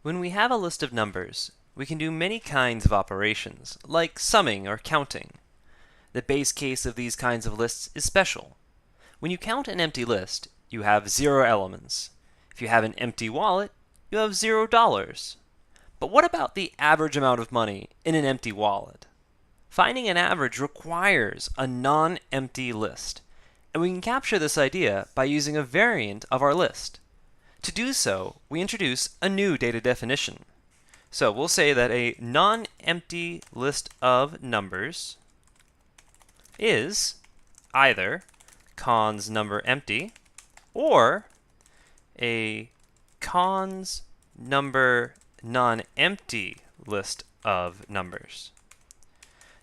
When we have a list of numbers, we can do many kinds of operations, like summing or counting. The base case of these kinds of lists is special. When you count an empty list, you have 0 elements. If you have an empty wallet, you have $0. But what about the average amount of money in an empty wallet? Finding an average requires a non-empty list, and we can capture this idea by using a variant of our list. To do so, we introduce a new data definition. So we'll say that a non-empty list of numbers is either cons number empty or a cons number non-empty list of numbers.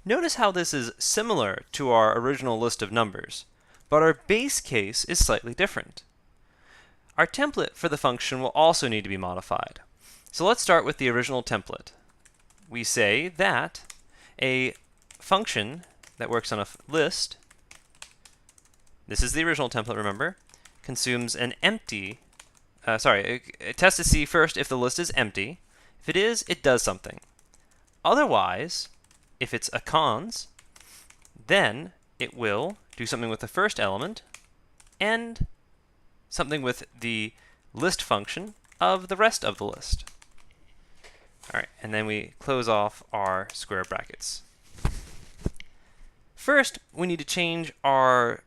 Notice how this is similar to our original list of numbers, but our base case is slightly different. Our template for the function will also need to be modified. So let's start with the original template. We say that a function that works on a list, this is the original template, remember, consumes an empty, it tests to see first if the list is empty. If it is, it does something. Otherwise, if it's a cons, then it will do something with the first element and something with the list function of the rest of the list. All right, and then we close off our square brackets. First, we need to change our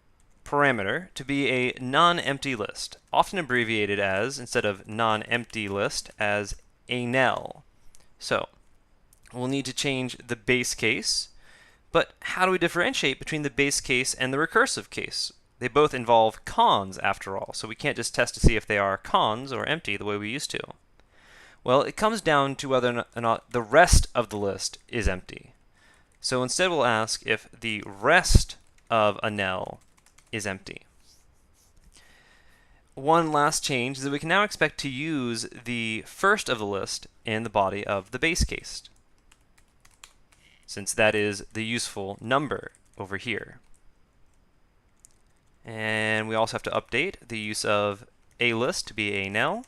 parameter to be a non-empty list, often abbreviated as, instead of non-empty list, as a nel. So we'll need to change the base case, but how do we differentiate between the base case and the recursive case? They both involve cons after all, so we can't just test to see if they are cons or empty the way we used to. Well, it comes down to whether or not the rest of the list is empty. So instead we'll ask if the rest of a nel is empty. One last change is that we can now expect to use the first of the list in the body of the base case, since that is the useful number over here. And we also have to update the use of a list to be a nel.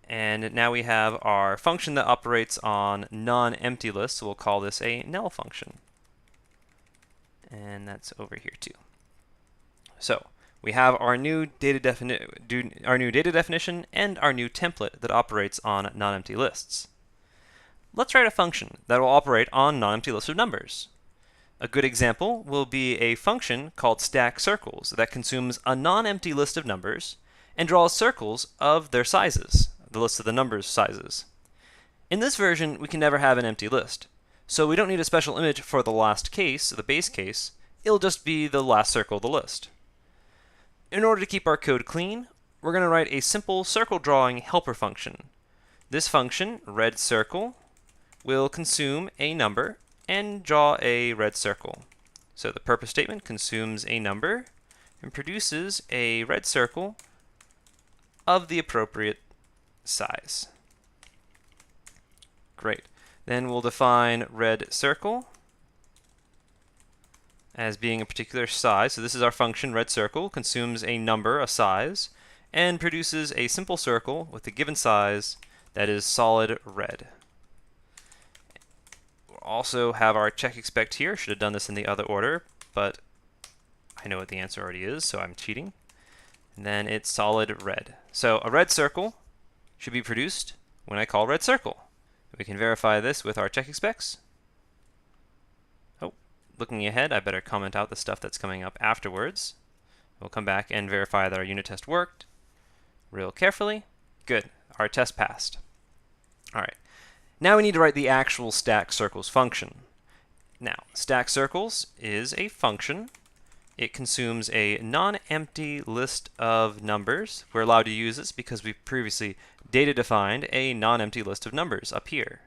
And now we have our function that operates on non-empty lists, so we'll call this a nel function. And that's over here too. So we have our new data definition and our new template that operates on non-empty lists. Let's write a function that will operate on non-empty lists of numbers. A good example will be a function called stack circles that consumes a non-empty list of numbers and draws circles of their sizes, the list of the numbers' sizes. In this version, we can never have an empty list, so we don't need a special image for the last case, the base case. It'll just be the last circle of the list. In order to keep our code clean, we're going to write a simple circle drawing helper function. This function, red circle, will consume a number and draw a red circle. So the purpose statement consumes a number and produces a red circle of the appropriate size. Great. Then we'll define red circle as being a particular size. So this is our function, red circle, consumes a number, a size, and produces a simple circle with a given size that is solid red. We'll also have our check expect here. Should have done this in the other order, but I know what the answer already is, so I'm cheating. And then it's solid red. So a red circle should be produced when I call red circle. We can verify this with our check expects. Oh, looking ahead, I better comment out the stuff that's coming up afterwards. We'll come back and verify that our unit test worked real carefully. Good, our test passed. All right, now we need to write the actual stack circles function. Now, stack circles is a function. It consumes a non-empty list of numbers. We're allowed to use this because we previously data defined a non-empty list of numbers up here.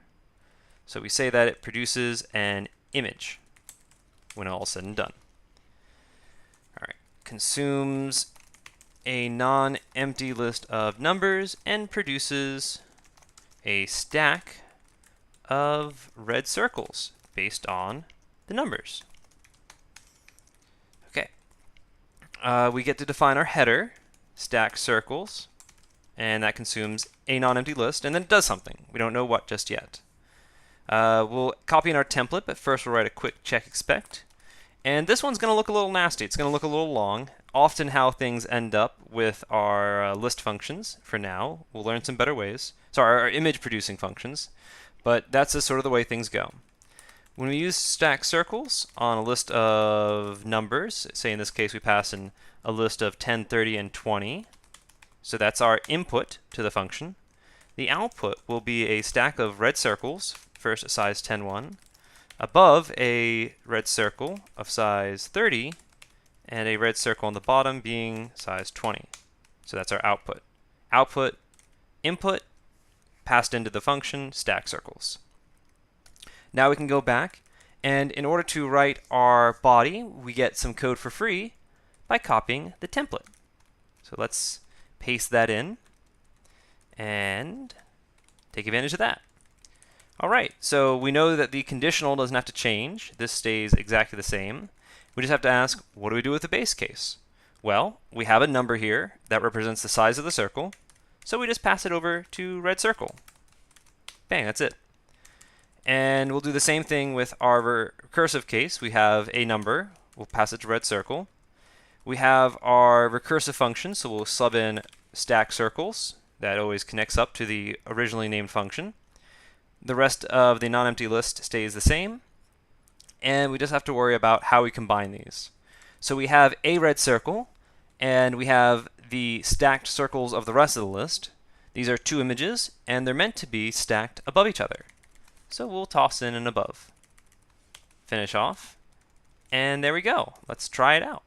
So we say that it produces an image when all is said and done. All right, consumes a non-empty list of numbers and produces a stack of red circles based on the numbers. Okay, we get to define our header, stack circles, and that consumes a non-empty list, and then it does something. We don't know what just yet. We'll copy in our template, but first we'll write a quick check expect. And this one's going to look a little nasty. It's going to look a little long. Often how things end up with our list functions for now. We'll learn some better ways. Sorry, our image producing functions. But that's just sort of the way things go. When we use stack circles on a list of numbers, say in this case we pass in a list of 10, 30, and 20. So that's our input to the function. The output will be a stack of red circles, first at size 10, 1, above a red circle of size 30, and a red circle on the bottom being size 20. So that's our output. Output, input, passed into the function, stack circles. Now we can go back, and in order to write our body, we get some code for free by copying the template. So let's paste that in and take advantage of that. All right, so we know that the conditional doesn't have to change. This stays exactly the same. We just have to ask, what do we do with the base case? Well, we have a number here that represents the size of the circle, so we just pass it over to red circle. Bang, that's it. And we'll do the same thing with our recursive case. We have a number, we'll pass it to red circle. We have our recursive function, so we'll sub in stack circles. That always connects up to the originally named function. The rest of the non-empty list stays the same, and we just have to worry about how we combine these. So we have a red circle, and we have the stacked circles of the rest of the list. These are two images, and they're meant to be stacked above each other. So we'll toss in an above. Finish off, and there we go. Let's try it out.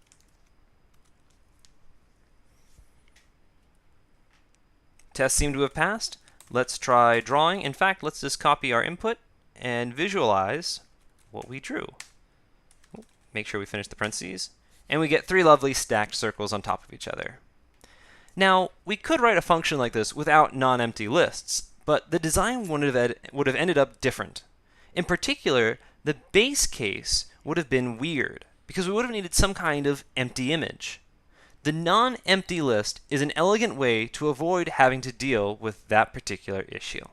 Tests seem to have passed. Let's try drawing. In fact, let's just copy our input and visualize what we drew. Make sure we finish the parentheses. And we get three lovely stacked circles on top of each other. Now, we could write a function like this without non-empty lists, but the design would have ended up different. In particular, the base case would have been weird, because we would have needed some kind of empty image. The non-empty list is an elegant way to avoid having to deal with that particular issue.